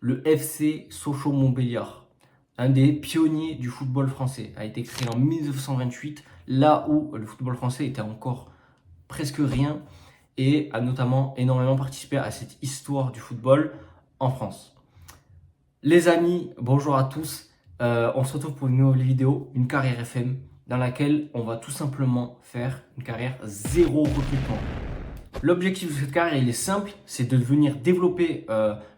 le FC Sochaux-Montbéliard, un des pionniers du football français, a été créé en 1928, là où le football français était encore presque rien, et a notamment énormément participé à cette histoire du football en France. Les amis, bonjour à tous. On se retrouve pour une nouvelle vidéo, une carrière FM, dans laquelle on va tout simplement faire une carrière zéro recrutement. L'objectif de cette carrière, il est simple, c'est de venir développer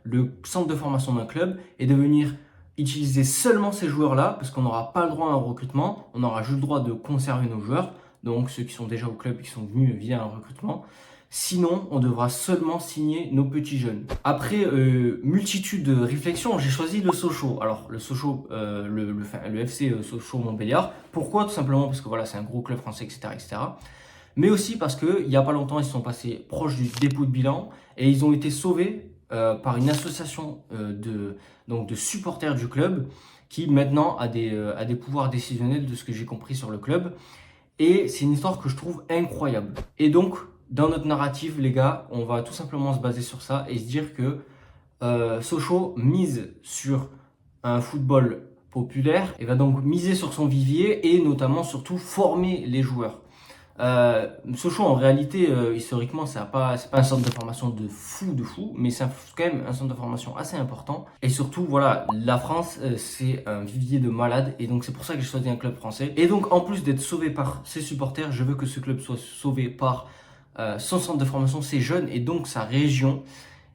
le centre de formation d'un club et de venir utiliser seulement ces joueurs-là, parce qu'on n'aura pas le droit à un recrutement, on aura juste le droit de conserver nos joueurs, donc ceux qui sont déjà au club et qui sont venus via un recrutement. Sinon, on devra seulement signer nos petits jeunes. Après multitude de réflexions, j'ai choisi le Sochaux. Alors, le Sochaux, le FC Sochaux-Montbéliard. Pourquoi? Tout simplement parce que voilà, c'est un gros club français, etc., etc. Mais aussi parce qu'il n'y a pas longtemps, ils sont passés proches du dépôt de bilan et ils ont été sauvés par une association de supporters du club qui maintenant a des pouvoirs décisionnels de ce que j'ai compris sur le club. Et c'est une histoire que je trouve incroyable. Et donc, dans notre narrative, les gars, on va tout simplement se baser sur ça et se dire que Sochaux mise sur un football populaire et va donc miser sur son vivier et notamment surtout former les joueurs. Sochaux, en réalité, historiquement, c'est pas un centre de formation de fou, mais c'est quand même un centre de formation assez important. Et surtout, voilà, la France, c'est un vivier de malades, et donc c'est pour ça que j'ai choisi un club français. Et donc, en plus d'être sauvé par ses supporters, je veux que ce club soit sauvé par son centre de formation, ses jeunes, et donc sa région.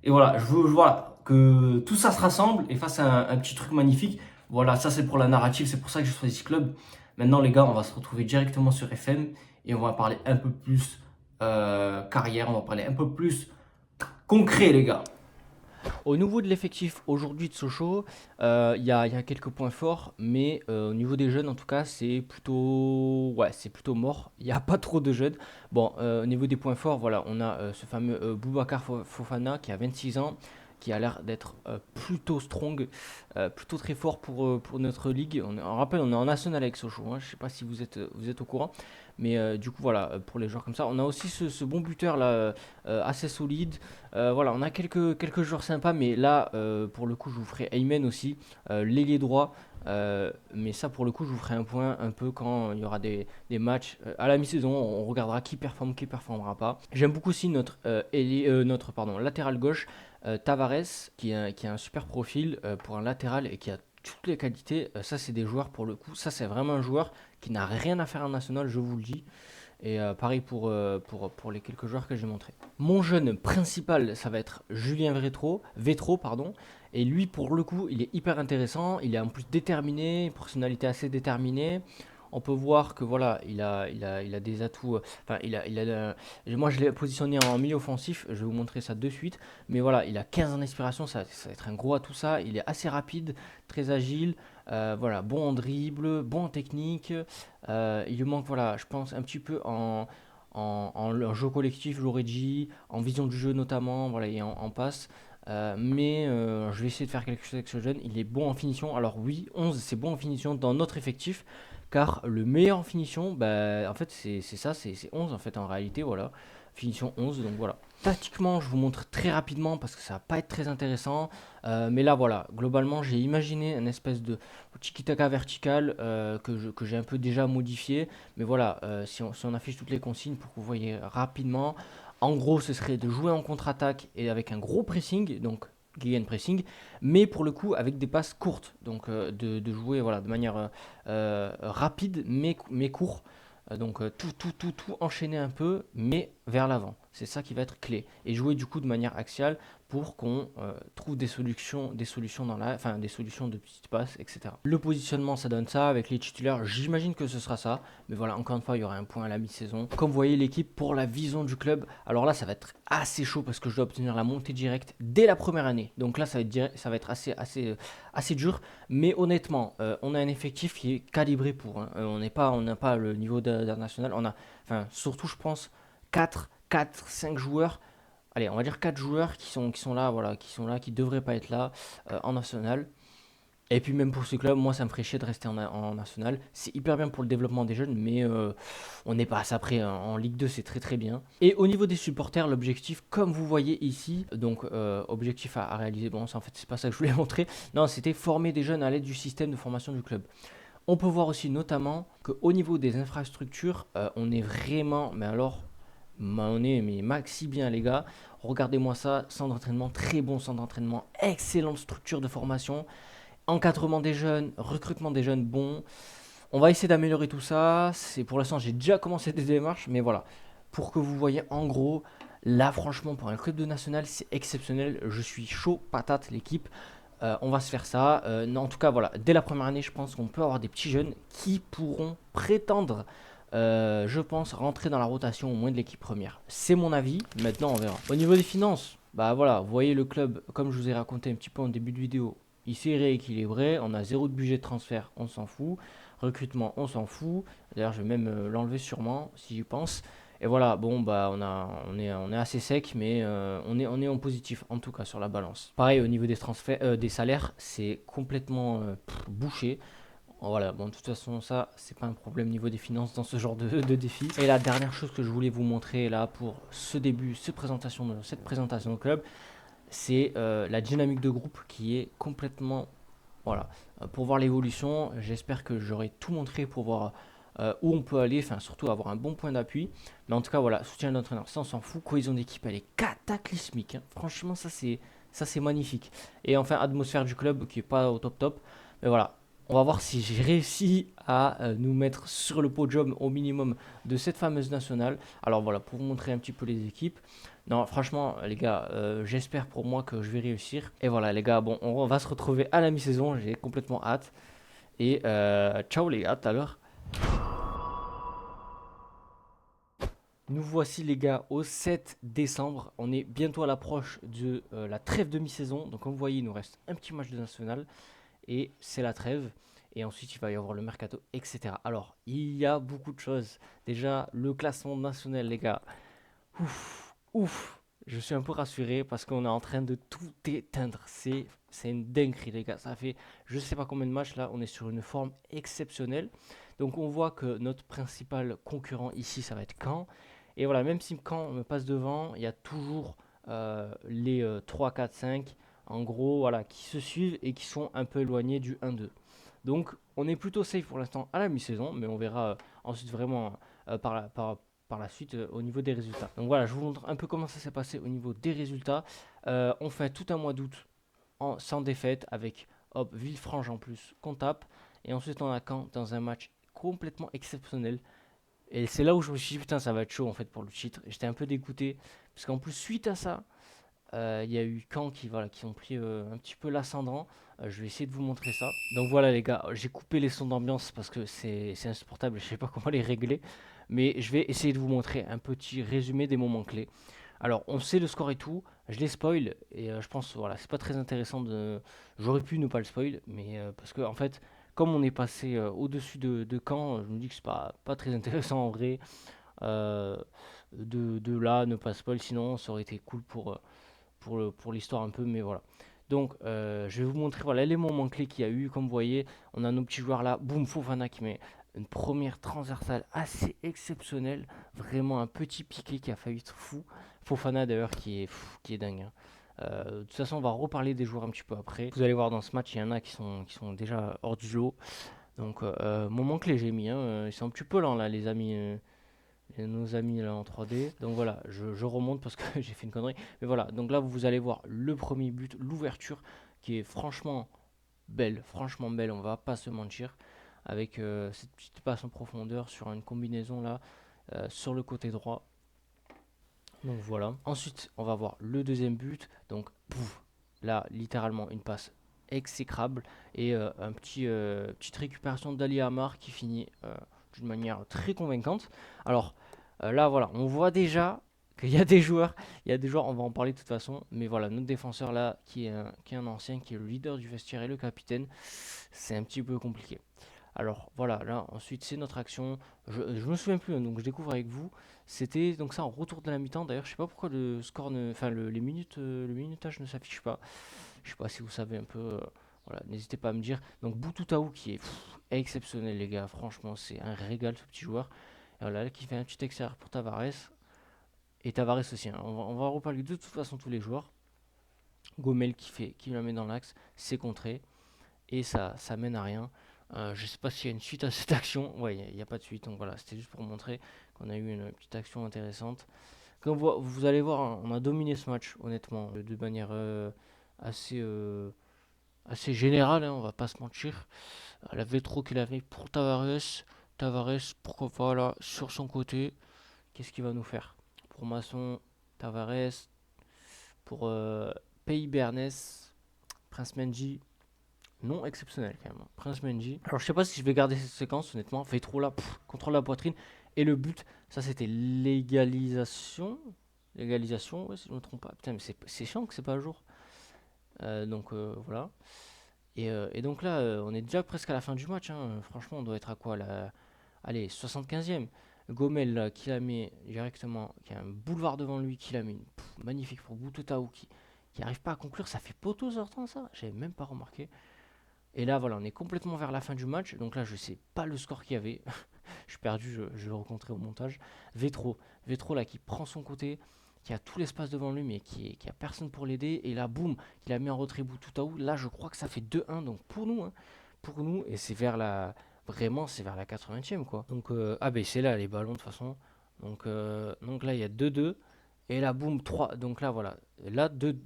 Et voilà, je veux voilà, que tout ça se rassemble et fasse un petit truc magnifique. Voilà, ça c'est pour la narrative, c'est pour ça que j'ai choisi ce club. Maintenant, les gars, on va se retrouver directement sur FM et on va parler un peu plus carrière, on va parler un peu plus concret, les gars. Au niveau de l'effectif aujourd'hui de Sochaux, il y a quelques points forts, mais au niveau des jeunes, en tout cas, c'est plutôt mort. Il n'y a pas trop de jeunes. Bon, au niveau des points forts, voilà, on a ce fameux Boubacar Fofana qui a 26 ans, qui a l'air d'être plutôt strong, plutôt très fort pour notre ligue. On rappelle, on est en national avec Sochaux, hein. Je ne sais pas si vous êtes au courant, mais du coup, voilà, pour les joueurs comme ça. On a aussi ce bon buteur là, assez solide. Voilà, on a quelques joueurs sympas, mais là, pour le coup, je vous ferai Aymen aussi, l'ailier droit. Mais ça, pour le coup, je vous ferai un point un peu quand il y aura des matchs à la mi-saison. On regardera qui performe, qui performera pas. J'aime beaucoup aussi notre latéral gauche, Tavares, qui a un super profil pour un latéral et qui a toutes les qualités. Ça, c'est des joueurs pour le coup. Ça, c'est vraiment un joueur qui n'a rien à faire en national, je vous le dis. Et pareil pour les quelques joueurs que j'ai montrés. Mon jeune principal, ça va être Julien Vétro, pardon. Et lui, pour le coup, il est hyper intéressant. Il est en plus déterminé, une personnalité assez déterminée. On peut voir que voilà, il a des atouts. Enfin, moi, je l'ai positionné en milieu offensif. Je vais vous montrer ça de suite. Mais voilà, il a 15 ans d'inspiration. Ça va être un gros atout, ça. Il est assez rapide, très agile. Voilà, bon en dribble, bon en technique. Il lui manque, voilà, je pense, un petit peu en jeu collectif, j'aurais dit, en vision du jeu notamment, voilà, et en passe. Mais je vais essayer de faire quelque chose avec ce jeune. Il est bon en finition. Alors oui, 11, c'est bon en finition dans notre effectif. Car le meilleur en finition, bah, en fait, c'est ça, c'est 11 en fait, en réalité, voilà. Finition 11, donc voilà. Tactiquement, je vous montre très rapidement parce que ça va pas être très intéressant. Mais là, voilà, globalement, j'ai imaginé une espèce de tiki-taka vertical que j'ai un peu déjà modifié. Mais voilà, si on affiche toutes les consignes pour que vous voyez rapidement, en gros, ce serait de jouer en contre-attaque et avec un gros pressing, donc pressing, mais pour le coup avec des passes courtes, donc de jouer voilà, de manière rapide mais court. Donc tout enchaîner un peu, mais vers l'avant. C'est ça qui va être clé. Et jouer du coup de manière axiale pour qu'on trouve des solutions enfin des solutions de petites passes, etc. Le positionnement, ça donne ça avec les titulaires. J'imagine que ce sera ça, mais voilà, encore une fois, il y aura un point à la mi-saison. Comme vous voyez, l'équipe pour la vision du club. Alors là, ça va être assez chaud parce que je dois obtenir la montée directe dès la première année. Donc là, ça va être assez dur. Mais honnêtement, on a un effectif qui est calibré pour, hein. On n'a pas le niveau d'international. On a, enfin, surtout, je pense, 5 joueurs. Allez, on va dire 4 joueurs qui sont là, voilà, qui devraient pas être là en national. Et puis même pour ce club, moi ça me ferait chier de rester en national. C'est hyper bien pour le développement des jeunes, mais on n'est pas à ça près, hein. En Ligue 2, c'est très très bien. Et au niveau des supporters, l'objectif, comme vous voyez ici, donc objectif à réaliser, bon, ça, en fait, c'est pas ça que je voulais montrer. Non, c'était former des jeunes à l'aide du système de formation du club. On peut voir aussi notamment qu'au niveau des infrastructures, on est vraiment, mais alors, on est mais maxi bien les gars. Regardez-moi ça, centre d'entraînement, très bon centre d'entraînement, excellente structure de formation, encadrement des jeunes, recrutement des jeunes bon. On va essayer d'améliorer tout ça. C'est pour l'instant, j'ai déjà commencé des démarches, mais voilà. Pour que vous voyez en gros, là franchement pour un club de national, c'est exceptionnel. Je suis chaud patate l'équipe. On va se faire ça. Non, en tout cas, voilà, dès la première année, je pense qu'on peut avoir des petits jeunes qui pourront prétendre, je pense, rentrer dans la rotation au moins de l'équipe première. C'est mon avis. Maintenant, on verra. Au niveau des finances, bah voilà, vous voyez le club, comme je vous ai raconté un petit peu en début de vidéo, il s'est rééquilibré. On a zéro de budget de transfert, on s'en fout. Recrutement, on s'en fout. D'ailleurs, je vais même l'enlever sûrement si j'y pense. Et voilà, bon, bah, on est assez sec, mais on est en positif, en tout cas, sur la balance. Pareil, au niveau des transferts, des salaires, c'est complètement bouché. Voilà, bon, de toute façon, ça, c'est pas un problème niveau des finances dans ce genre de défi. Et la dernière chose que je voulais vous montrer là pour ce début, cette présentation de club, c'est la dynamique de groupe qui est complètement voilà. Pour voir l'évolution, j'espère que j'aurai tout montré pour voir où on peut aller, enfin surtout avoir un bon point d'appui. Mais en tout cas, voilà, soutien de l'entraîneur, ça on s'en fout. Cohésion d'équipe, elle est cataclysmique, hein. Franchement, ça c'est magnifique. Et enfin, atmosphère du club qui est pas au top top. Mais voilà, on va voir si j'ai réussi à nous mettre sur le podium au minimum de cette fameuse nationale. Alors voilà, pour vous montrer un petit peu les équipes. Non, franchement, les gars, j'espère pour moi que je vais réussir. Et voilà, les gars, bon, on va se retrouver à la mi-saison. J'ai complètement hâte. Et ciao, les gars, tout à l'heure. Nous voici, les gars, au 7 décembre. On est bientôt à l'approche de la trêve de mi-saison. Donc, comme vous voyez, il nous reste un petit match de national. Et c'est la trêve. Et ensuite, il va y avoir le mercato, etc. Alors, il y a beaucoup de choses. Déjà, le classement national, les gars. Ouf, ouf. Je suis un peu rassuré parce qu'on est en train de tout éteindre. C'est une dinguerie, les gars. Ça fait je sais pas combien de matchs là. On est sur une forme exceptionnelle. Donc on voit que notre principal concurrent ici, ça va être Caen. Et voilà, même si Caen me passe devant, il y a toujours les 3, 4, 5, en gros, voilà, qui se suivent et qui sont un peu éloignés du 1-2. Donc on est plutôt safe pour l'instant à la mi-saison, mais on verra ensuite vraiment par la suite au niveau des résultats. Donc voilà, je vous montre un peu comment ça s'est passé au niveau des résultats. On fait tout un mois d'août sans défaite avec hop, Villefranche en plus qu'on tape. Et ensuite on a Caen dans un match complètement exceptionnel. Et c'est là où je me suis dit putain ça va être chaud en fait pour le titre. J'étais un peu dégoûté parce qu'en plus suite à ça, il y a eu Caen qui ont pris un petit peu l'ascendant. Je vais essayer de vous montrer ça. Donc voilà les gars, j'ai coupé les sons d'ambiance parce que c'est insupportable, je sais pas comment les régler. Mais je vais essayer de vous montrer un petit résumé des moments clés. Alors on sait le score et tout, je les spoil et je pense voilà c'est pas très intéressant de. J'aurais pu ne pas le spoil, mais parce que en fait comme on est passé au-dessus de Caen, je me dis que c'est pas très intéressant en vrai euh, de là ne pas spoil, sinon ça aurait été cool pour l'histoire un peu, mais voilà. Donc, je vais vous montrer voilà, les moments clés qu'il y a eu. Comme vous voyez, on a nos petits joueurs là. Boum, Fofana qui met une première transversale assez exceptionnelle. Vraiment un petit piqué qui a failli être fou. Fofana d'ailleurs qui est dingue, hein. De toute façon, on va reparler des joueurs un petit peu après. Vous allez voir dans ce match, il y en a qui sont déjà hors du lot. Donc, moment clé, j'ai mis, hein. Ils sont un petit peu lents là, les amis. Et nos amis là en 3D. Donc voilà, je remonte parce que j'ai fait une connerie. Mais voilà, donc là vous allez voir le premier but, l'ouverture, qui est franchement belle, on va pas se mentir. Avec cette petite passe en profondeur sur une combinaison là, sur le côté droit. Donc voilà. Ensuite, on va voir le deuxième but. Donc, pouf, là, littéralement, une passe exécrable. Et petite récupération d'Ali Amar qui finit d'une manière très convaincante. Alors, là, voilà, on voit déjà qu'il y a des joueurs. Il y a des joueurs, on va en parler de toute façon. Mais voilà, notre défenseur là, qui est un ancien, qui est le leader du vestiaire et le capitaine, c'est un petit peu compliqué. Alors voilà, là ensuite c'est notre action. Je me souviens plus, hein, donc je découvre avec vous. C'était donc ça en retour de la mi-temps. D'ailleurs, je sais pas pourquoi le score ne, enfin les minutes, le minutage ne s'affiche pas. Je sais pas si vous savez un peu. Voilà, n'hésitez pas à me dire. Donc Boututaou qui est exceptionnel les gars, franchement c'est un régal ce petit joueur. Et voilà, là, qui fait un petit extérieur pour Tavares. Et Tavares aussi, hein. On va reparler de toute façon tous les joueurs. Gomel qui la met dans l'axe, c'est contré. Et ça mène à rien. Je sais pas s'il y a une suite à cette action. Ouais, il n'y a pas de suite. Donc voilà, c'était juste pour montrer qu'on a eu une petite action intéressante. Comme vous allez voir, hein, on a dominé ce match, honnêtement, de manière assez, assez générale, hein, on va pas se mentir. La Vétro qu'il avait pour Tavares. Tavares, pourquoi pas là, sur son côté. Qu'est-ce qu'il va nous faire? Pour Masson, Tavares, pour Pays Bernès, Prince Mendy, non exceptionnel quand même, hein. Prince Mendy. Alors je sais pas si je vais garder cette séquence, honnêtement. Fait trop là, contrôle la poitrine. Et le but, ça c'était l'égalisation. L'égalisation, ouais, si je ne me trompe pas. Putain, mais c'est chiant que c'est pas à jour. Donc voilà. Et donc là, on est déjà presque à la fin du match, hein. Franchement, on doit être à quoi là? Allez, 75e. Gomel là, qui la met directement, qui a un boulevard devant lui, qui la met magnifique pour Boutotao qui arrive pas à conclure. Ça fait poteau sortant ça? J'avais même pas remarqué. Et là, voilà, on est complètement vers la fin du match. Donc là, je sais pas le score qu'il y avait. Je suis perdu, je le rencontrerai au montage. Vétro. Vétro là qui prend son côté, qui a tout l'espace devant lui, mais qui a personne pour l'aider. Et là, boum, il a mis en retrait Boututaou. Là, je crois que ça fait 2-1. Donc pour nous, hein, pour nous, et c'est vers la. Vraiment, c'est vers la 80e, quoi. Donc, ah ben c'est là les ballons de toute façon. Donc là, il y a 2-2. Et là, boum, 3. Donc là, voilà. Là, 2.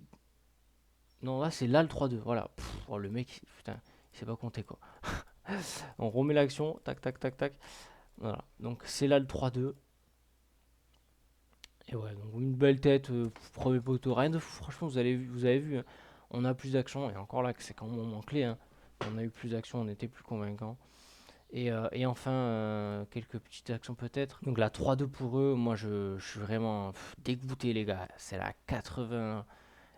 Non, là, c'est là le 3-2. Voilà. Oh, le mec, putain, il sait pas compter, quoi. On remet l'action. Tac, tac, tac, tac. Voilà. Donc c'est là le 3-2. Et ouais, donc une belle tête, premier poteau, rien de fou. Franchement, vous avez vu, hein, on a plus d'action. Et encore là, c'est quand même un moment clé, hein. On a eu plus d'action, on était plus convaincant. Et enfin, quelques petites actions peut-être. Donc là, 3-2 pour eux. Moi, je suis vraiment dégoûté, les gars. C'est la 80.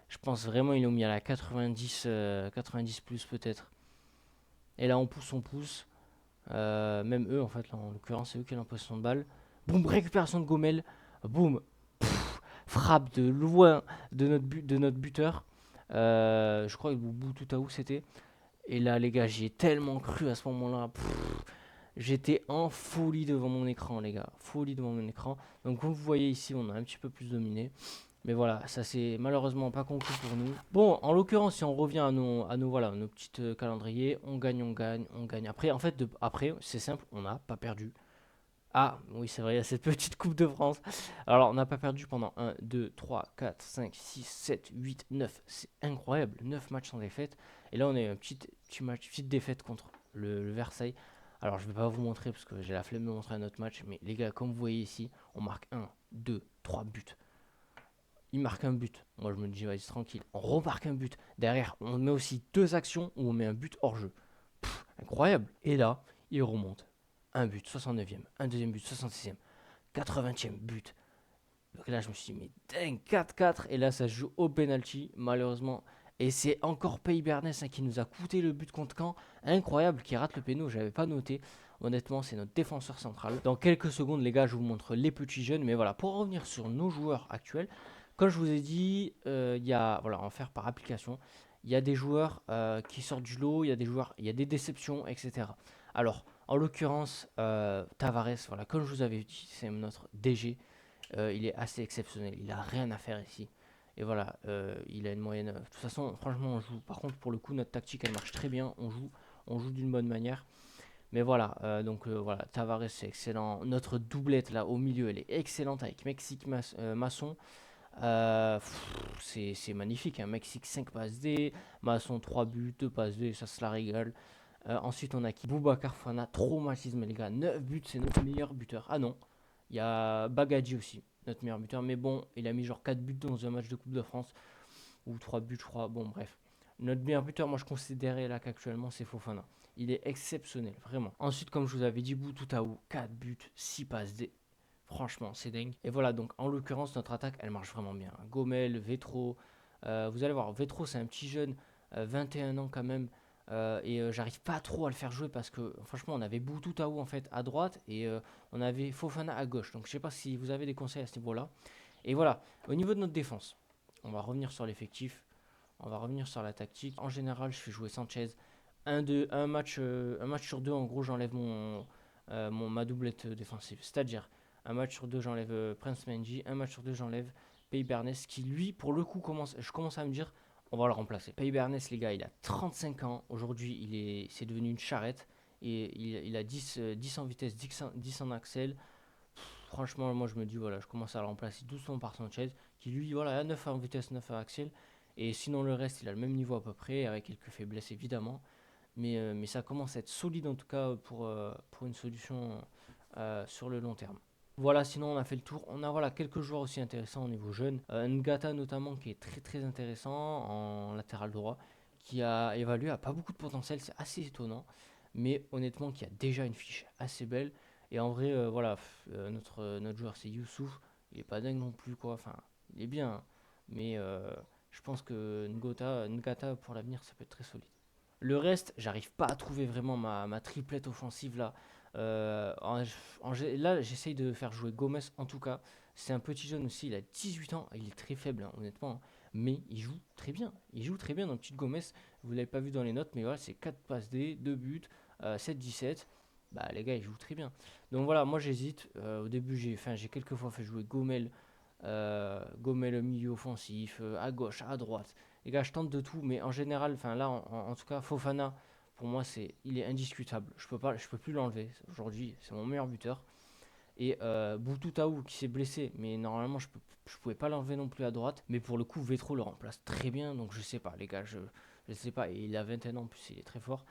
Je pense vraiment ils l'ont mis à la 90, 90 plus peut-être. Et là, on pousse, on pousse. Même eux, en fait, là, en l'occurrence, c'est eux qui ont l'impression de balle. Boum, récupération de Gomel. Boum, frappe de loin de notre buteur. Je crois que Boututaou c'était. Et là, les gars, j'y ai tellement cru à ce moment-là. J'étais en folie devant mon écran, les gars. Folie devant mon écran. Donc, comme vous voyez ici, on a un petit peu plus dominé. Mais voilà, ça c'est malheureusement pas conclu pour nous. Bon, en l'occurrence, si on revient voilà, nos petites calendriers, on gagne, on gagne, on gagne. Après, en fait, après, c'est simple, on n'a pas perdu. Ah, oui, c'est vrai, il y a cette petite Coupe de France. Alors, on n'a pas perdu pendant 1, 2, 3, 4, 5, 6, 7, 8, 9. C'est incroyable, 9 matchs sans défaite. Et là, on a eu un petit match, petite défaite contre le Versailles. Alors, je ne vais pas vous montrer parce que j'ai la flemme de montrer un autre match. Mais les gars, comme vous voyez ici, on marque 1, 2, 3 buts. Il marque un but. Moi, je me dis, vas-y, tranquille. On remarque un but. Derrière, on met aussi deux actions où on met un but hors jeu. Incroyable. Et là, il remonte. Un but, 69e. Un deuxième but, 66e. 80e but. Donc là, je me suis dit, mais dingue, 4-4. Et là, ça se joue au penalty, malheureusement. Et c'est encore Pays Bernès, hein, qui nous a coûté le but contre Caen. Incroyable, qui rate le péno. Je n'avais pas noté. Honnêtement, c'est notre défenseur central. Dans quelques secondes, les gars, je vous montre les petits jeunes. Mais voilà, pour revenir sur nos joueurs actuels, comme je vous ai dit, il y a, voilà, on va faire par application. Il y a des joueurs qui sortent du lot, il y a des joueurs, il y a des déceptions, etc. Alors, en l'occurrence, Tavares, voilà, comme je vous avais dit, c'est notre DG. Il est assez exceptionnel. Il a rien à faire ici. Et voilà, il a une moyenne. De toute façon, franchement, on joue. Par contre, pour le coup, notre tactique, elle marche très bien. On joue d'une bonne manière. Mais voilà, voilà, Tavares, c'est excellent. Notre doublette là au milieu, elle est excellente avec Mexique Masson. C'est magnifique, hein. Mexique 5 passes D, Masson 3 buts, 2 passes D, ça se la régale. Ensuite, on a qui Boubacar Fana, traumatisme, les gars. 9 buts, c'est notre meilleur buteur. Ah non, il y a Bagadji aussi, notre meilleur buteur. Mais bon, il a mis genre 4 buts dans un match de Coupe de France. Ou 3 buts, je crois. Bon, bref. Notre meilleur buteur, moi, je considérais là qu'actuellement, c'est Fofana. Il est exceptionnel, vraiment. Ensuite, comme je vous avais dit, Boututaou, 4 buts, 6 passes D. Franchement, c'est dingue. Et voilà, donc en l'occurrence, notre attaque, elle marche vraiment bien. Gomel, Vetro. Vous allez voir, Vetro, c'est un petit jeune, 21 ans quand même. J'arrive pas trop à le faire jouer parce que franchement, on avait Boututaou en fait à droite et on avait Fofana à gauche. Donc je sais pas si vous avez des conseils à ce niveau-là. Et voilà, au niveau de notre défense, on va revenir sur l'effectif. On va revenir sur la tactique. En général, je fais jouer Sanchez. Un match sur deux, en gros, j'enlève ma doublette défensive. C'est-à-dire, un match sur deux, j'enlève Prince Mendy. Un match sur deux, j'enlève Pays Bernès, qui lui, pour le coup, je commence à me dire, on va le remplacer. Pays Bernès, les gars, il a 35 ans. Aujourd'hui, c'est devenu une charrette. Et il a 10 en vitesse, 10 en axel. Franchement, moi je me dis, voilà, je commence à le remplacer doucement par Sanchez, qui lui, voilà, a 9 en vitesse, 9 en axel. Et sinon, le reste, il a le même niveau à peu près, avec quelques faiblesses évidemment. Mais ça commence à être solide en tout cas pour une solution sur le long terme. Voilà, sinon on a fait le tour. On a voilà, quelques joueurs aussi intéressants au niveau jeune. Ngata notamment qui est très très intéressant en latéral droit, qui a évalué à pas beaucoup de potentiel, c'est assez étonnant. Mais honnêtement qui a déjà une fiche assez belle. Et en vrai, voilà, notre joueur c'est Youssouf. Il est pas dingue non plus quoi. Enfin, il est bien, hein. Mais je pense que Ngata pour l'avenir ça peut être très solide. Le reste, j'arrive pas à trouver vraiment ma triplette offensive là. Là, j'essaye de faire jouer Gomez en tout cas. C'est un petit jeune aussi, il a 18 ans, il est très faible hein, honnêtement, hein. Mais il joue très bien. Il joue très bien dans le petit Gomez. Vous l'avez pas vu dans les notes, mais voilà, c'est 4 passes D, 2 buts, 7-17. Bah les gars, il joue très bien. Donc voilà, moi j'hésite. Au début, j'ai quelques fois fait jouer Gomel au milieu offensif, à gauche, à droite. Les gars, je tente de tout, mais en général, enfin là, en tout cas, Fofana, pour moi, il est indiscutable. Je peux plus l'enlever. Aujourd'hui, c'est mon meilleur buteur. Et Boutou Taou qui s'est blessé, mais normalement, je pouvais pas l'enlever non plus à droite. Mais pour le coup, Vetro le remplace très bien, donc je sais pas, les gars, je sais pas. Et il a 21 ans, en plus, il est très fort.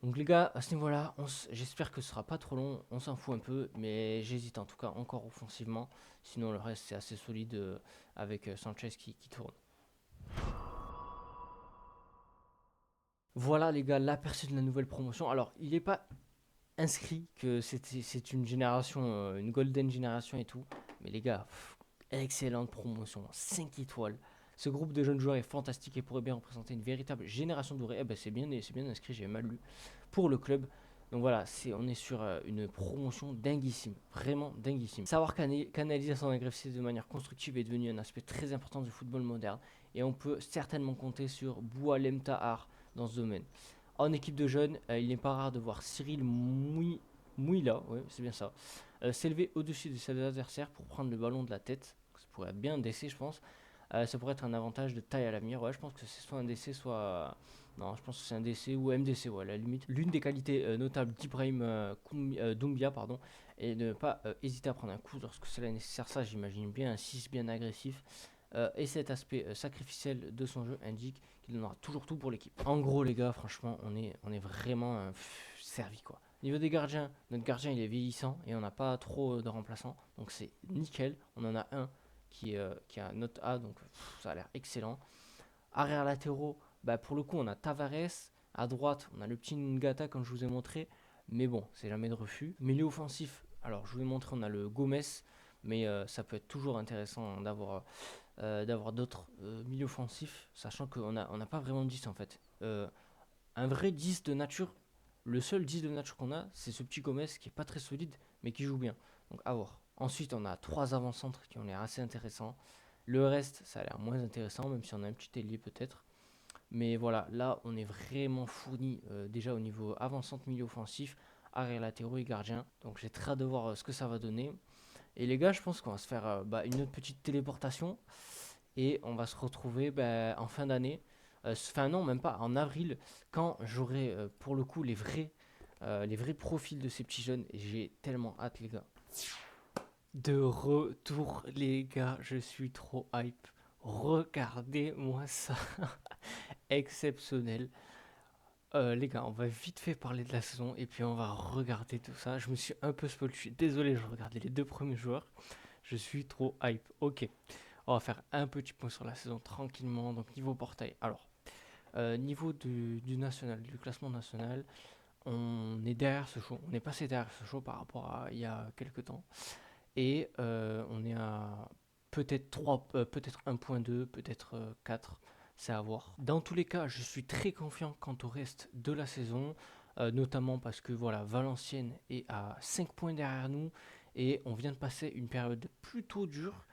Donc les gars, à ce niveau-là, j'espère que ce sera pas trop long, on s'en fout un peu, mais j'hésite en tout cas encore offensivement. Sinon le reste c'est assez solide avec Sanchez qui tourne. Voilà les gars, l'aperçu de la nouvelle promotion. Alors il n'est pas inscrit que c'est une génération, une golden génération et tout, mais les gars, excellente promotion, 5 étoiles. Ce groupe de jeunes joueurs est fantastique et pourrait bien représenter une véritable génération dorée. Eh ben c'est bien inscrit, j'ai mal lu pour le club. Donc voilà, on est sur une promotion dinguissime, vraiment dinguissime. Savoir canaliser son agressivité de manière constructive est devenu un aspect très important du football moderne et on peut certainement compter sur Boualem Tahar dans ce domaine. En équipe de jeunes, il n'est pas rare de voir Cyril Mouila, ouais, c'est bien ça, s'élever au-dessus de ses adversaires pour prendre le ballon de la tête. Ça pourrait être bien un décès, je pense. Ça pourrait être un avantage de taille à l'avenir. Ouais, je pense que c'est soit un décès, soit. Non, je pense que c'est un décès ou MDC, ouais, à la limite. L'une des qualités notables d'Ibrahim Doumbia, pardon, est de ne pas hésiter à prendre un coup lorsque cela est nécessaire. Ça, j'imagine bien un 6 bien agressif. Et cet aspect sacrificiel de son jeu indique qu'il donnera toujours tout pour l'équipe. En gros, les gars, franchement, on est vraiment servi quoi. Niveau des gardiens, notre gardien il est vieillissant et on n'a pas trop de remplaçants, donc c'est nickel. On en a un qui a note A, donc ça a l'air excellent. Arrière latéraux, bah, pour le coup, on a Tavares. À droite, on a le petit Ngata, comme je vous ai montré. Mais bon, c'est jamais de refus. Milieu offensif, alors je vous ai montré, on a le Gomez. Mais ça peut être toujours intéressant d'avoir d'autres milieux offensifs, sachant on n'a pas vraiment de 10 en fait. Un vrai 10 de nature, le seul 10 de nature qu'on a, c'est ce petit Gomez qui est pas très solide, mais qui joue bien. Donc à voir. Ensuite, on a trois avant-centres qui ont l'air assez intéressants. Le reste, ça a l'air moins intéressant, même si on a un petit ailier peut-être. Mais voilà, là, on est vraiment fourni déjà au niveau avant-centre, milieu offensif, arrière latéraux et gardien. Donc j'ai très hâte de voir ce que ça va donner. Et les gars, je pense qu'on va se faire une autre petite téléportation et on va se retrouver en fin d'année. Enfin non, même pas, en avril, quand j'aurai pour le coup les vrais profils de ces petits jeunes. Et j'ai tellement hâte, les gars. De retour, les gars, je suis trop hype. Regardez-moi ça. Exceptionnel. Les gars, on va vite fait parler de la saison et puis on va regarder tout ça. Je me suis un peu spoil, je suis désolé, je regardais les deux premiers joueurs. Je suis trop hype. Ok, on va faire un petit point sur la saison tranquillement. Donc niveau portail. Alors, niveau du national, du classement national, on est derrière ce show. On est passé derrière ce show par rapport à il y a quelques temps. Et on est à peut-être 3, peut-être 1.2, peut-être 4. C'est à voir. Dans tous les cas, je suis très confiant quant au reste de la saison, notamment parce que voilà, Valenciennes est à 5 points derrière nous et on vient de passer une période plutôt dure.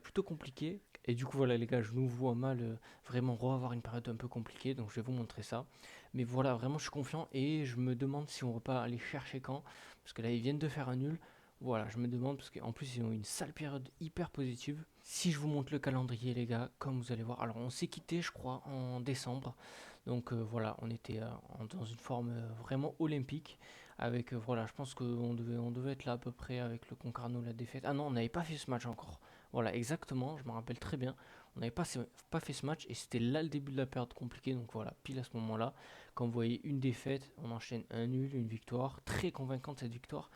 plutôt compliqué. Et du coup, voilà, les gars, je nous vois mal vraiment revoir une période un peu compliquée. Donc, je vais vous montrer ça. Mais voilà, vraiment, je suis confiant et je me demande si on va pas aller chercher quand. Parce que là, ils viennent de faire un nul. Voilà, je me demande parce qu'en plus, ils ont une sale période hyper positive. Si je vous montre le calendrier, les gars, comme vous allez voir. Alors, on s'est quitté, je crois, en décembre. Donc, voilà, on était dans une forme vraiment olympique. Avec, voilà, je pense qu'on devait être là à peu près avec le Concarneau, la défaite. Ah non, on n'avait pas fait ce match encore. Voilà, exactement, je me rappelle très bien. On n'avait pas fait ce match et c'était là le début de la période compliquée. Donc voilà, pile à ce moment-là, quand vous voyez une défaite, on enchaîne un nul, une victoire. Très convaincante cette victoire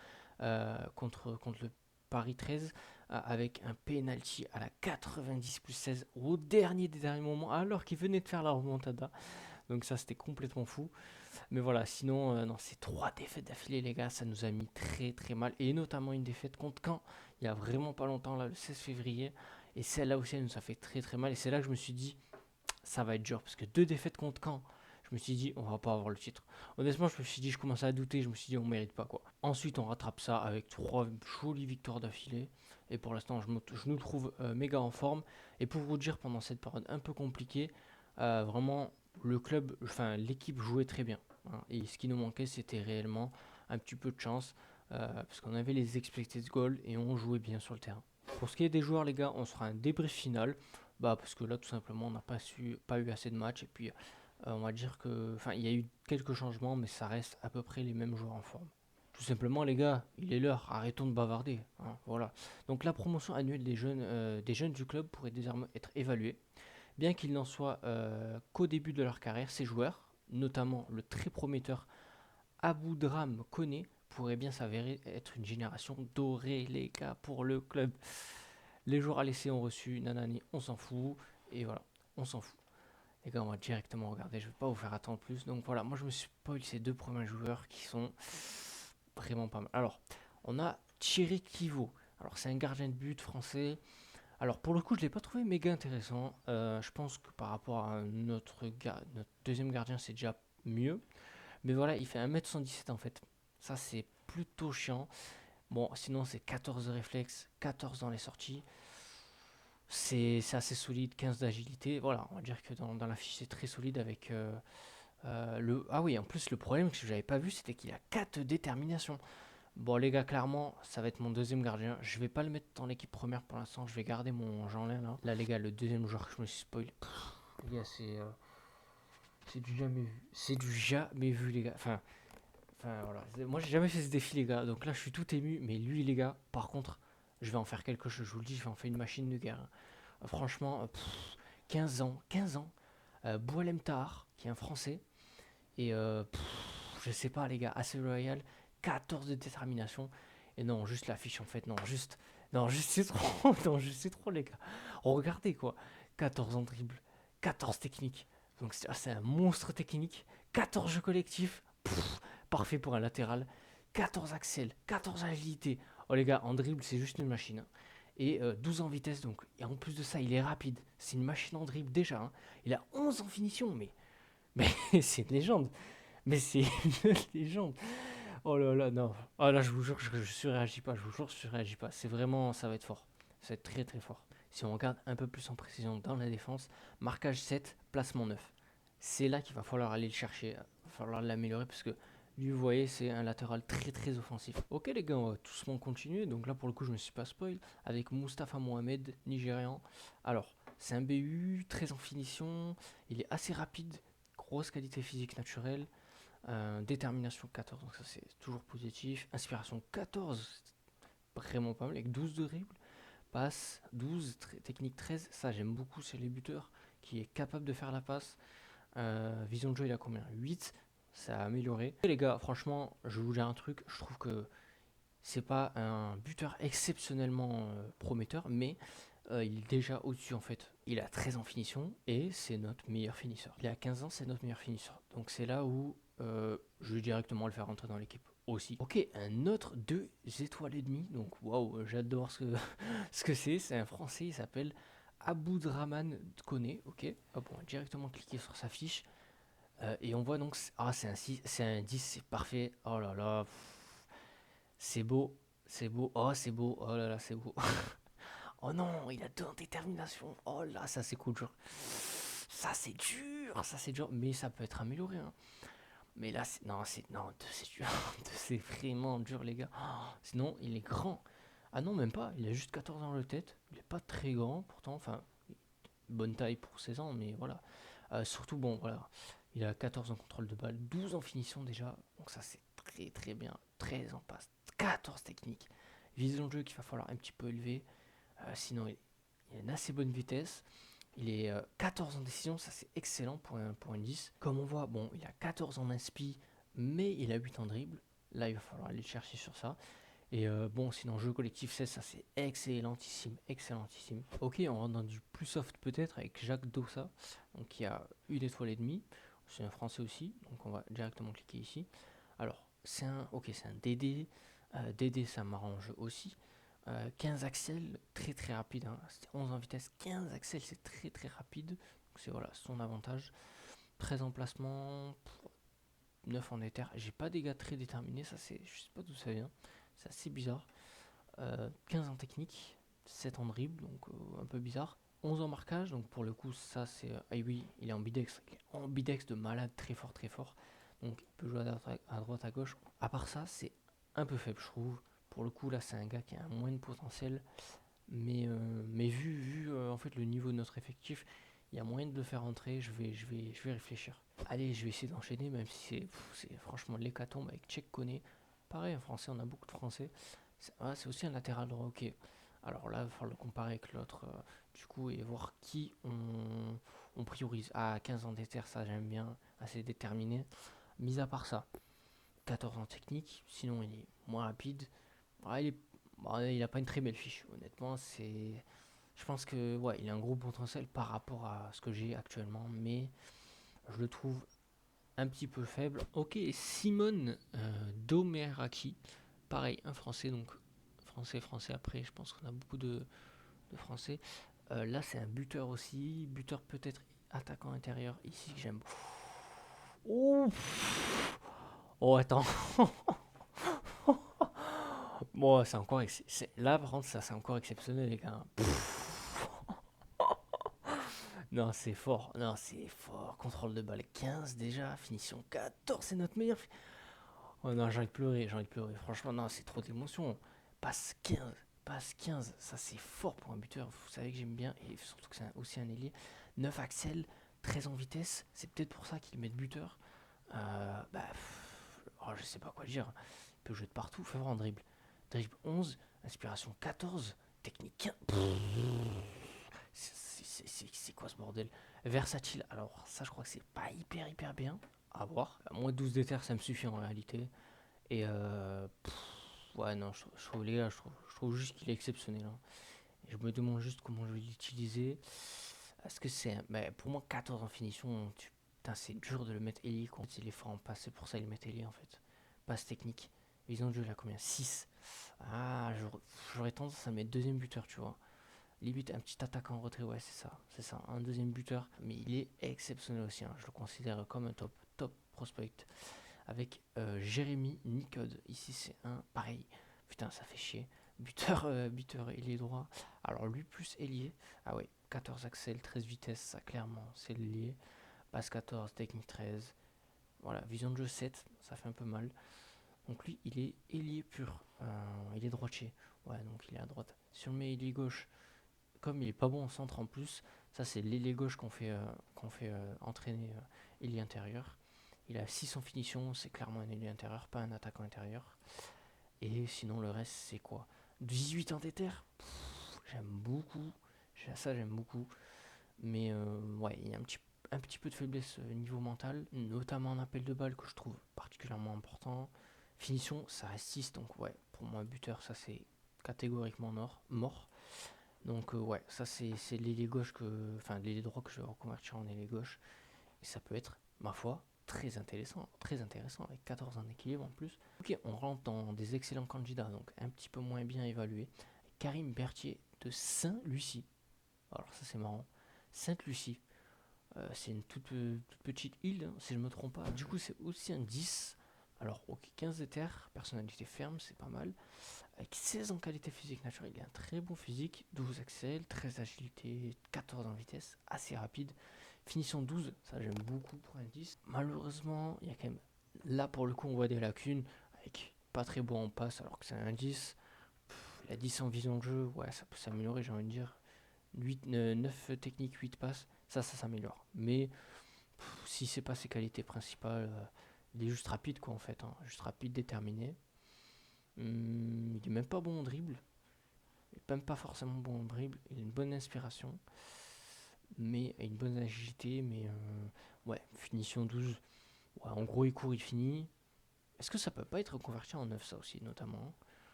contre le Paris 13 avec un penalty à la 90 plus 16 au dernier des derniers moments alors qu'il venait de faire la remontada. Donc ça c'était complètement fou. Mais voilà, sinon, non, ces trois défaites d'affilée, les gars, ça nous a mis très très mal. Et notamment une défaite contre Caen, il y a vraiment pas longtemps, là, le 16 février. Et celle-là aussi, elle nous a fait très très mal. Et c'est là que je me suis dit, ça va être dur. Parce que deux défaites contre Caen, je me suis dit, on va pas avoir le titre. Honnêtement, je me suis dit, je commençais à douter. Je me suis dit, on mérite pas quoi. Ensuite, on rattrape ça avec trois jolies victoires d'affilée. Et pour l'instant, je nous trouve méga en forme. Et pour vous dire, pendant cette période un peu compliquée, vraiment, le club, enfin, l'équipe jouait très bien, hein. Et ce qui nous manquait, c'était réellement un petit peu de chance. Parce qu'on avait les expected goals et on jouait bien sur le terrain. Pour ce qui est des joueurs, les gars, on sera un débrief final. Bah, parce que là, tout simplement, on n'a pas eu assez de matchs. Et puis, on va dire que. Enfin, il y a eu quelques changements, mais ça reste à peu près les mêmes joueurs en forme. Tout simplement, les gars, il est l'heure, arrêtons de bavarder, hein, voilà. Donc, la promotion annuelle des jeunes du club pourrait désormais être évaluée. Bien qu'il n'en soit qu'au début de leur carrière, ces joueurs, notamment le très prometteur Aboudram Koné, pourrait bien s'avérer être une génération dorée, les gars, pour le club. Les joueurs à laisser ont reçu, nanani, on s'en fout, et voilà, on s'en fout. Les gars, on va directement regarder, je vais pas vous faire attendre plus. Donc voilà, moi je me suis spoil ces deux premiers joueurs qui sont vraiment pas mal. Alors, on a Thierry Kivo. Alors, c'est un gardien de but français. Alors, pour le coup, je l'ai pas trouvé méga intéressant. Je pense que par rapport à notre deuxième gardien, c'est déjà mieux. Mais voilà, il fait 1m77 en fait. Ça, c'est plutôt chiant. Bon, sinon, c'est 14 de réflexe, 14 dans les sorties. C'est assez solide, 15 d'agilité. Voilà, on va dire que dans la fiche, c'est très solide avec le. Ah oui, en plus, le problème que j'avais pas vu, c'était qu'il a 4 déterminations. Bon, les gars, clairement, ça va être mon deuxième gardien. Je vais pas le mettre dans l'équipe première pour l'instant. Je vais garder mon Jeanlin là. Là, les gars, le deuxième joueur que je me suis spoil. Les gars, c'est du jamais vu. C'est du jamais vu, les gars. Enfin voilà. Moi, j'ai jamais fait ce défi, les gars. Donc là, je suis tout ému. Mais lui, les gars, par contre, je vais en faire quelque chose. Je vous le dis, je vais en faire une machine de guerre, hein. Franchement, 15 ans. 15 ans. Boualem Tahar, qui est un Français. Et je sais pas, les gars, assez royal. 14 de détermination. Et non, juste l'affiche en fait. Non, juste. Non, juste c'est trop. Non, juste c'est trop, les gars. Regardez quoi. 14 en dribble. 14 techniques. Donc c'est un monstre technique. 14 jeux collectifs. Parfait pour un latéral. 14 axels. 14 agilité. Oh les gars, en dribble, c'est juste une machine, hein. Et 12 en vitesse. Donc, et en plus de ça, il est rapide. C'est une machine en dribble déjà, hein. Il a 11 en finition. Mais c'est une légende. Mais c'est une légende. Oh là là, non. Oh là, je vous jure, je surréagis pas. Je vous jure, je surréagis pas. C'est vraiment, ça va être fort. Ça va être très très fort. Si on regarde un peu plus en précision dans la défense, marquage 7, placement 9. C'est là qu'il va falloir aller le chercher. Il va falloir l'améliorer parce que lui, vous voyez, c'est un latéral très très offensif. Ok les gars, on va doucement continuer. Donc là, pour le coup, je me suis pas spoil. Avec Mustafa Mohamed, nigérian. Alors, c'est un BU, très en finition. Il est assez rapide. Grosse qualité physique naturelle. Détermination 14, donc ça c'est toujours positif. Inspiration 14, vraiment pas mal, avec 12 de dribble. Passe 12, technique 13, ça j'aime beaucoup, c'est les buteurs qui est capable de faire la passe. Vision de jeu, il a combien? 8, ça a amélioré. Et les gars, franchement, je vais vous dire un truc, je trouve que c'est pas un buteur exceptionnellement prometteur, mais il est déjà au-dessus en fait. Il a 13 en finition et c'est notre meilleur finisseur. Il a 15 ans, c'est notre meilleur finisseur. Donc c'est là où je vais directement le faire rentrer dans l'équipe aussi. Ok, un autre 2 étoiles et demie. Donc waouh, j'adore ce que c'est. C'est un français, il s'appelle Aboudraman Koné. Ok, hop, on va directement cliquer sur sa fiche. Et on voit donc, ah c'est un 6, c'est un 10, c'est parfait. Oh là là, c'est beau, c'est beau, oh c'est beau, oh là là, c'est beau. Oh non, il a 2 en détermination. Oh là, ça c'est cool, dur. Ça c'est dur, mais ça peut être amélioré, hein. Mais là, non, c'est dur. C'est vraiment dur, les gars. Oh, sinon, il est grand. Ah non, même pas. Il a juste 14 ans de tête. Il est pas très grand, pourtant. Enfin, bonne taille pour 16 ans, mais voilà. Surtout, bon, voilà. Il a 14 en contrôle de balle, 12 en finition déjà. Donc ça, c'est très très bien. 13 en passe, 14 techniques. Vision de jeu qu'il va falloir un petit peu élever. Sinon, il a une assez bonne vitesse. Il est 14 en décision, ça c'est excellent pour un 10. Comme on voit, bon, il a 14 en inspi, mais il a 8 en dribble. Là, il va falloir aller chercher sur ça. Et bon, sinon, jeu collectif 16, ça c'est excellentissime, excellentissime. Ok, on rentre dans du plus soft peut-être avec Jacques Dossa, donc il a 1 étoile et demie. C'est un français aussi, donc on va directement cliquer ici. Alors, c'est un DD. DD, ça m'arrange aussi. 15 axels, très très rapide, hein. C'était 11 en vitesse, 15 axels, c'est très très rapide. Donc c'est voilà, son avantage. 13 en placement, 9 en éther. J'ai pas des gars très déterminés, ça c'est. Je sais pas d'où ça vient. C'est assez bizarre. 15 en technique, 7 en dribble, donc un peu bizarre. 11 en marquage, donc pour le coup, ça c'est. Ah oui, il est en bidex. Il est en bidex de malade, très fort, très fort. Donc il peut jouer à droite, à gauche. À part ça, c'est un peu faible, je trouve. Pour le coup, là, c'est un gars qui a moins de potentiel. Mais vu en fait le niveau de notre effectif, il y a moyen de le faire entrer. Je vais réfléchir. Allez, je vais essayer d'enchaîner, même si c'est franchement l'hécatombe avec Check Koné. Pareil, en français, on a beaucoup de français. C'est aussi un latéral droit, ok. Alors là, il va falloir le comparer avec l'autre, du coup, et voir qui on priorise. Ah, 15 ans d'éther, ça j'aime bien, assez déterminé. Mis à part ça, 14 ans technique, sinon il est moins rapide. Ah, il a pas une très belle fiche, honnêtement. Je pense que ouais, il a un gros potentiel par rapport à ce que j'ai actuellement, mais je le trouve un petit peu faible. Ok, Simone Domeraki, pareil, un français, donc français après, je pense qu'on a beaucoup de français. Là, c'est un buteur aussi, buteur peut-être attaquant intérieur, ici que j'aime. Ouf. Oh, attends. Bon, c'est encore. Là, par contre, ça, c'est encore exceptionnel, les gars. Non, c'est fort. Non, c'est fort. Contrôle de balle 15 déjà. Finition 14, c'est notre meilleur. Oh non, j'ai envie de pleurer, j'ai envie de pleurer. Franchement, non, c'est trop d'émotion. Passe 15. Passe 15. Ça, c'est fort pour un buteur. Vous savez que j'aime bien. Et surtout que c'est aussi un ailier. 9 axels, 13 en vitesse. C'est peut-être pour ça qu'il met de buteur. Je sais pas quoi dire. Il peut jouer de partout. Fais voir en dribble. Dribble 11. Inspiration 14. Technique 15. C'est quoi ce bordel? Versatile, alors ça je crois que c'est pas hyper bien à voir. Moins 12 d'éther ça me suffit en réalité. Et ouais non, je trouve les gars, je trouve juste qu'il est exceptionnel, hein. Et je me demande juste comment je vais l'utiliser. Est-ce que pour moi 14 en finition, putain, c'est dur de le mettre ailier quand il est fort en passe, c'est pour ça il le met ailier en fait. Passe technique. Vision de jeu, il a combien? 6. Ah, j'aurais tendance à mettre deuxième buteur, tu vois. Limite un petit attaquant en retrait, ouais, c'est ça, un deuxième buteur, mais il est exceptionnel aussi, hein. Je le considère comme un top prospect. Avec Jérémy Nicode, ici c'est un pareil, putain, ça fait chier. Buteur ailier droit, alors lui plus ailier, ah ouais, 14 axels, 13 vitesses, ça clairement c'est l'ailier. Passe 14, technique 13, voilà, vision de jeu 7, ça fait un peu mal. Donc lui, il est ailier pur, il est droitier, ouais, donc il est à droite. Si on le met ailier gauche, comme il est pas bon en centre en plus, ça c'est l'ailier gauche qu'on fait entraîner ailier intérieur. Il a 6 en finition, c'est clairement un ailier intérieur, pas un attaquant intérieur. Et sinon le reste c'est quoi? 18 en déter, j'aime beaucoup. Ça j'aime beaucoup. Mais ouais, il y a un petit peu de faiblesse niveau mental, notamment en appel de balle que je trouve particulièrement important. Finition, ça reste 6, donc ouais, pour moi buteur, ça c'est catégoriquement mort. Donc ouais, ça c'est l'ailier gauche enfin l'ailier droit que je vais reconvertir en ailier gauche. Et ça peut être, ma foi, très intéressant avec 14 en équilibre en plus. Ok, on rentre dans des excellents candidats, donc un petit peu moins bien évalués. Karim Berthier de Saint-Lucie. Alors ça c'est marrant. Sainte-Lucie, c'est une toute petite île, hein, si je ne me trompe pas. Du coup c'est aussi un 10. Alors ok, 15 éthers, personnalité ferme, c'est pas mal. avec 16 en qualité physique naturelle. Il a un très bon physique, 12 accès, 13 agilité, 14 en vitesse, assez rapide. Finition 12, ça j'aime beaucoup pour un 10. Malheureusement, il y a quand même, là pour le coup, on voit des lacunes, avec pas très bon en passe alors que c'est un 10. Il a 10 en vision de jeu, ouais, ça peut s'améliorer, j'ai envie de dire. 9 techniques, 8 passes, ça s'améliore. Mais si c'est pas ses qualités principales, il est juste rapide quoi en fait, hein. Juste rapide, déterminé. Il est même pas bon en dribble. Il est même pas forcément bon en dribble. Il a une bonne inspiration, mais une bonne agilité. Mais ouais, finition 12. Ouais, en gros, il court, il finit. Est-ce que ça peut pas être converti en 9 ça aussi, notamment?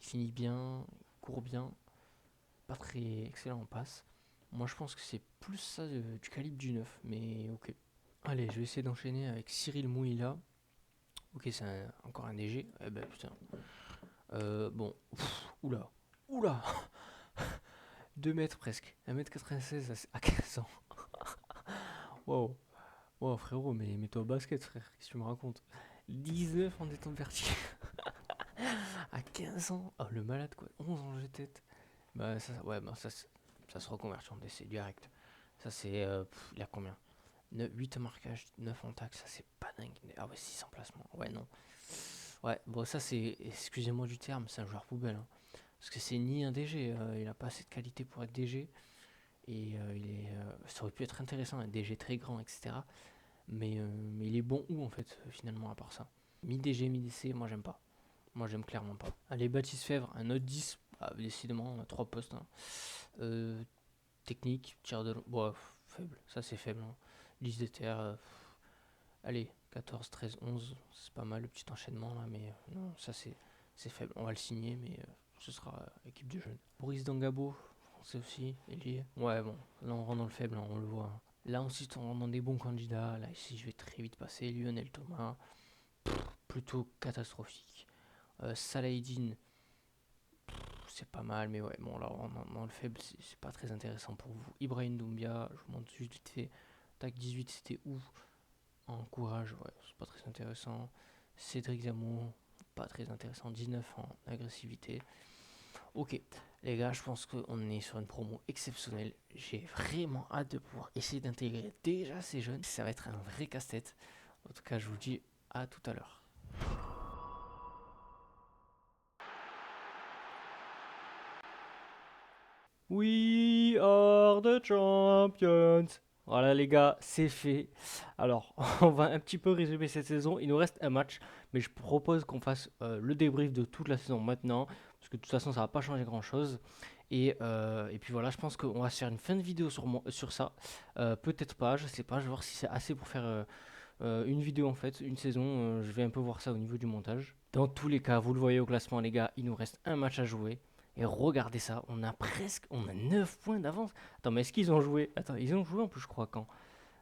Il finit bien, il court bien, pas très excellent en passe. Moi, je pense que c'est plus ça du calibre du 9, mais ok. Allez, je vais essayer d'enchaîner avec Cyril Mouila. Ok, c'est encore un DG. Eh ben putain. Bon, oula, oula, 2 mètres presque, 1m96 à 15 ans. Wow, wow frérot, mais mets-toi au basket frère, qu'est-ce que tu me racontes? 19 en détente verticale à 15 ans. Oh le malade quoi, 11 en jet tête. Bah ça, ouais, bah, ça se reconvertit en DC direct. Ça c'est, il a combien? 8 marquages, 9 en tac, ça c'est pas dingue. Ah ouais, 6 emplacements, ouais non. Ouais, bon ça c'est, excusez-moi du terme, c'est un joueur poubelle, hein. Parce que c'est ni un DG, il a pas assez de qualité pour être DG. Et ça aurait pu être intéressant, un DG très grand, etc. Mais il est bon où en fait, finalement, à part ça? Mi-DG, mi-DC, moi j'aime pas. Moi j'aime clairement pas. Allez, Baptiste Fèvre, un autre 10. Ah, décidément, on a 3 postes, hein. Euh, Technique, tir de. Bon, faible, ça c'est faible, hein. 10 de terre. Allez, 14, 13, 11, c'est pas mal le petit enchaînement là, mais non, ça c'est faible. On va le signer, mais ce sera équipe de jeunes. Boris Dangabo, français aussi, ailier. Ouais, bon, là on rentre dans le faible, hein, on le voit, hein. Là ensuite on rentre dans des bons candidats. Là ici je vais très vite passer. Lionel Thomas, plutôt catastrophique. Salahidine, c'est pas mal, mais ouais, bon là on rentre dans le faible, c'est pas très intéressant pour vous. Ibrahim Doumbia, je vous montre juste vite fait. Tac 18, c'était où? En courage, ouais, c'est pas très intéressant. Cédric Zamou, pas très intéressant. 19 en agressivité. Ok, les gars, je pense qu'on est sur une promo exceptionnelle. J'ai vraiment hâte de pouvoir essayer d'intégrer déjà ces jeunes. Ça va être un vrai casse-tête. En tout cas, je vous dis à tout à l'heure. We are the champions. Voilà les gars, c'est fait. Alors, on va un petit peu résumer cette saison. Il nous reste un match, mais je propose qu'on fasse le débrief de toute la saison maintenant, parce que de toute façon, ça va pas changer grand-chose. Et puis voilà, je pense qu'on va se faire une fin de vidéo sur ça. Peut-être pas, je sais pas, je vais voir si c'est assez pour faire une vidéo en fait, une saison. Je vais un peu voir ça au niveau du montage. Dans tous les cas, vous le voyez au classement les gars, il nous reste un match à jouer. Et regardez ça, on a 9 points d'avance. Attends, mais est-ce qu'ils ont joué? Attends, ils ont joué en plus, je crois, quand?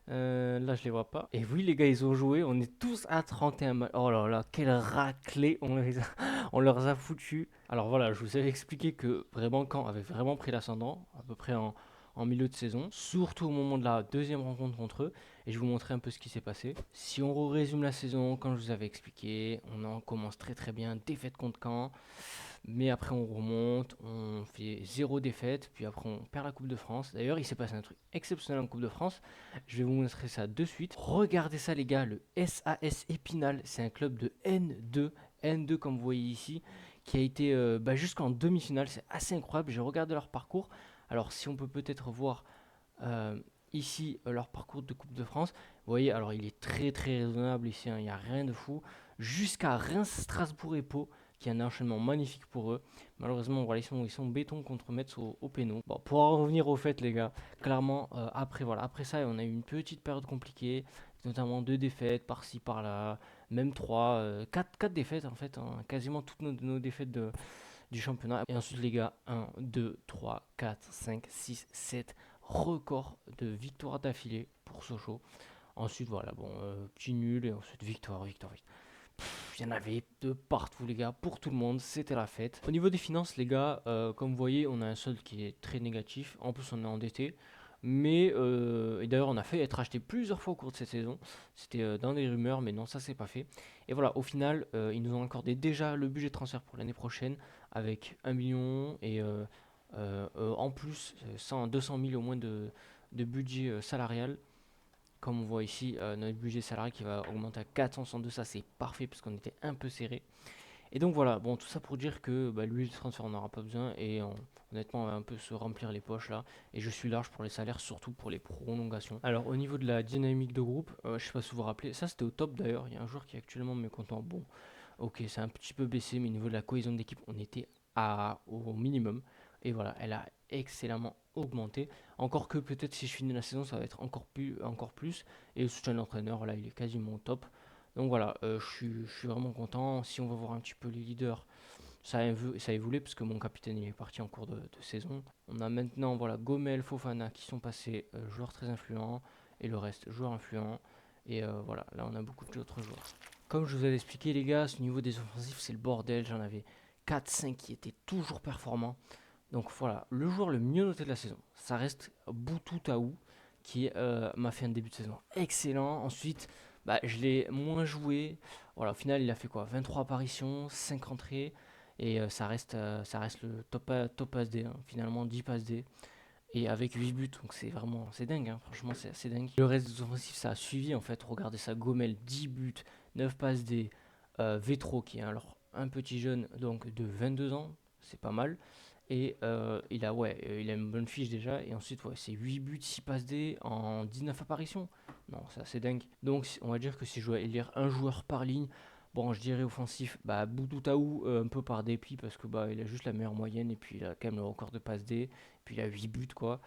Là, je les vois pas. Et oui, les gars, ils ont joué. On est tous à 31 matchs. Oh là là, quelle raclée on leur a foutu. Alors voilà, je vous avais expliqué que vraiment, Caen avait vraiment pris l'ascendant, à peu près en milieu de saison, surtout au moment de la deuxième rencontre contre eux. Et je vais vous montrer un peu ce qui s'est passé. Si on résume la saison, comme je vous avais expliqué, on en commence très très bien. Défaite contre Caen. Mais après, on remonte, on fait 0 défaite, puis après, on perd la Coupe de France. D'ailleurs, il s'est passé un truc exceptionnel en Coupe de France. Je vais vous montrer ça de suite. Regardez ça, les gars, le SAS Épinal, c'est un club de N2, N2 comme vous voyez ici, qui a été jusqu'en demi-finale. C'est assez incroyable. J'ai regardé leur parcours. Alors, si on peut peut-être voir euh, ici leur parcours de Coupe de France, vous voyez, alors il est très très raisonnable ici, hein, il n'y a rien de fou. Jusqu'à Reims, Strasbourg et Pau, qui est un enchaînement magnifique pour eux. Malheureusement, voilà, ils sont béton contre Metz au péno. Bon, pour en revenir au fait, les gars, clairement, après ça, on a eu une petite période compliquée, notamment 2 défaites par-ci par-là, même 3, 4 défaites en fait, hein, quasiment toutes nos défaites du championnat. Et ensuite, les gars, 1, 2, 3, 4, 5, 6, 7 records de victoires d'affilée pour Sochaux. Ensuite, voilà, bon, petit nul, et ensuite victoire, victoire, victoire. Il y en avait de partout les gars, pour tout le monde, c'était la fête. Au niveau des finances les gars, comme vous voyez, on a un solde qui est très négatif. En plus on est endetté. Mais, et d'ailleurs, on a fait être acheté plusieurs fois au cours de cette saison. C'était dans les rumeurs, mais non, ça s'est pas fait. Et voilà, au final, ils nous ont accordé déjà le budget de transfert pour l'année prochaine avec 1 million et en plus 200 000 au moins de budget salarial. Comme on voit ici, notre budget salarial qui va augmenter à 462, ça c'est parfait parce qu'on était un peu serré. Et donc voilà, bon, tout ça pour dire que bah, lui, le transfert, on n'aura pas besoin. Et honnêtement, on va un peu se remplir les poches là. Et je suis large pour les salaires, surtout pour les prolongations. Alors, au niveau de la dynamique de groupe, je sais pas si vous vous rappelez, ça c'était au top d'ailleurs. Il y a un joueur qui est actuellement mécontent. Bon, ok, c'est un petit peu baissé, mais au niveau de la cohésion d'équipe, on était au minimum. Et voilà, elle a excellemment augmenté. Encore que peut-être si je finis la saison, ça va être encore plus. Et le soutien de l'entraîneur, là, il est quasiment au top. Donc voilà, je suis vraiment content. Si on va voir un petit peu les leaders, ça a évolué parce que mon capitaine il est parti en cours de saison. On a maintenant voilà, Gomel, Fofana qui sont passés joueurs très influents et le reste joueurs influents. Et voilà, là on a beaucoup d'autres joueurs. Comme je vous avais expliqué les gars, ce niveau des offensifs c'est le bordel. J'en avais 4-5 qui étaient toujours performants. Donc voilà, le joueur le mieux noté de la saison, ça reste Boutou Taou qui m'a fait un début de saison excellent. Ensuite, bah, je l'ai moins joué. Voilà, au final, il a fait quoi? 23 apparitions, 5 rentrées. Et ça reste le top pass D, hein. Finalement, 10 passes D. Et avec 8 buts, donc c'est dingue, hein. Franchement, c'est assez dingue. Le reste des offensifs, ça a suivi en fait. Regardez ça, Gomel, 10 buts, 9 passes D. Vetro, qui est alors un petit jeune donc de 22 ans, c'est pas mal. Et il a une bonne fiche déjà. Et ensuite, ouais, c'est 8 buts, 6 passes D en 19 apparitions. Non, c'est assez dingue. Donc, on va dire que si je dois élire un joueur par ligne, bon, je dirais offensif, bah, Boudou Taou, un peu par dépit, parce que bah, il a juste la meilleure moyenne. Et puis, il a quand même le record de passes D. Et puis, il a 8 buts, quoi.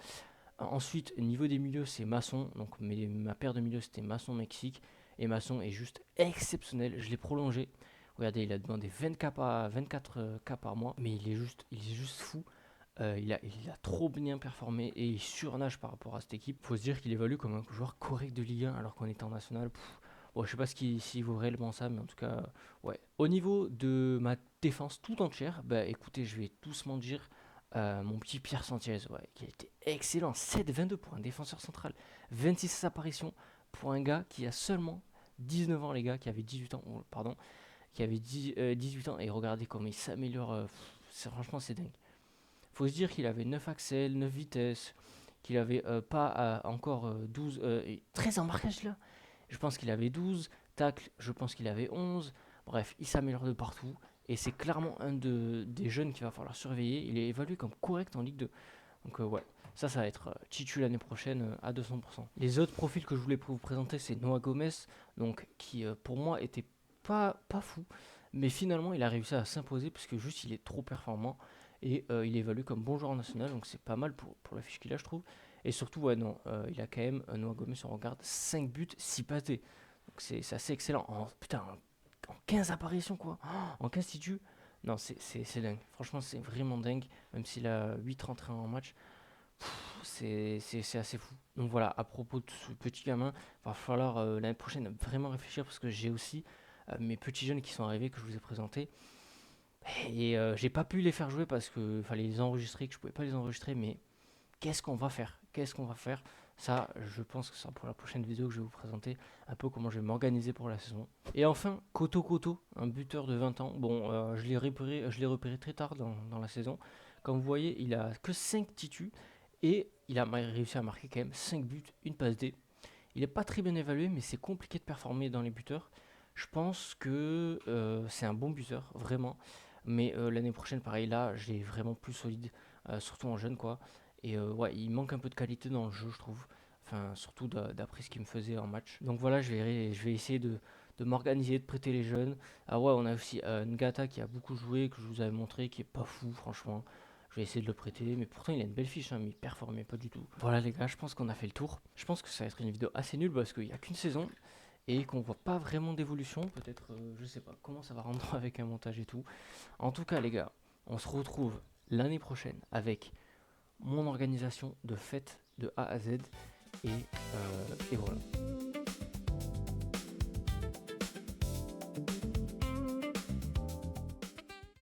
Ensuite, niveau des milieux, c'est Masson. Donc, ma paire de milieux, c'était Masson-Mexique. Et Masson est juste exceptionnel. Je l'ai prolongé. Regardez, il a demandé 24K par mois, mais il est juste fou. Il a trop bien performé et il surnage par rapport à cette équipe. Faut se dire qu'il évalue comme un joueur correct de Ligue 1 alors qu'on est en national. Bon, je sais pas s'il vaut réellement ça, mais en tout cas, ouais. Au niveau de ma défense tout entière, bah écoutez, je vais doucement dire mon petit Pierre Sanchez, ouais, qui a été excellent. 7,22 pour un défenseur central. 26 apparitions pour un gars qui a seulement 19 ans, les gars, qui avait 18 ans, pardon, qui avait 18 ans. Et regardez comment il s'améliore. Franchement, c'est dingue. Faut se dire qu'il avait 9 axels, 9 vitesses, qu'il avait pas encore 12, 13 en marquage là. Je pense qu'il avait 12 tacles, je pense qu'il avait 11. Bref, il s'améliore de partout. Et c'est clairement des jeunes qu'il va falloir surveiller. Il est évalué comme correct en Ligue 2. Donc ouais, ça va être titu l'année prochaine à 200%. Les autres profils que je voulais vous présenter, c'est Noah Gomez, donc, qui pour moi était pas fou. Mais finalement, il a réussi à s'imposer parce que juste il est trop performant. Et il est évalué comme bon joueur national, donc c'est pas mal pour la fiche qu'il a, je trouve. Et surtout, ouais, non, il a quand même, Noah Gomez, on regarde, 5 buts, 6 passes D. Donc c'est assez excellent. Putain, en 15 apparitions, quoi. Oh, en 15 titus. Non, c'est dingue. Franchement, c'est vraiment dingue. Même s'il a 8 rentrées en match, c'est assez fou. Donc voilà, à propos de ce petit gamin, va falloir l'année prochaine vraiment réfléchir parce que j'ai aussi mes petits jeunes qui sont arrivés que je vous ai présentés. Et j'ai pas pu les faire jouer parce qu'il fallait les enregistrer, que je pouvais pas les enregistrer. Mais qu'est-ce qu'on va faire? Qu'est-ce qu'on va faire? Ça, je pense que c'est pour la prochaine vidéo que je vais vous présenter un peu comment je vais m'organiser pour la saison. Et enfin, Koto Koto, un buteur de 20 ans. Bon, je l'ai repéré très tard dans la saison. Comme vous voyez, il a que 5 titus et il a réussi à marquer quand même 5 buts, une passe D. Il n'est pas très bien évalué, mais c'est compliqué de performer dans les buteurs. Je pense que c'est un bon buteur, vraiment. Mais l'année prochaine, pareil, là, j'ai vraiment plus solide, surtout en jeune, quoi. Et ouais, il manque un peu de qualité dans le jeu, je trouve. Enfin, surtout d'après ce qu'il me faisait en match. Donc voilà, je vais essayer de m'organiser, de prêter les jeunes. Ah ouais, on a aussi Ngata qui a beaucoup joué, que je vous avais montré, qui est pas fou, franchement. Je vais essayer de le prêter, mais pourtant il a une belle fiche, hein, mais il performait pas du tout. Voilà les gars, je pense qu'on a fait le tour. Je pense que ça va être une vidéo assez nulle parce qu'il n'y a qu'une saison et qu'on voit pas vraiment d'évolution. Peut-être, je sais pas comment ça va rendre avec un montage et tout. En tout cas les gars, on se retrouve l'année prochaine avec mon organisation de fête de A à Z et voilà.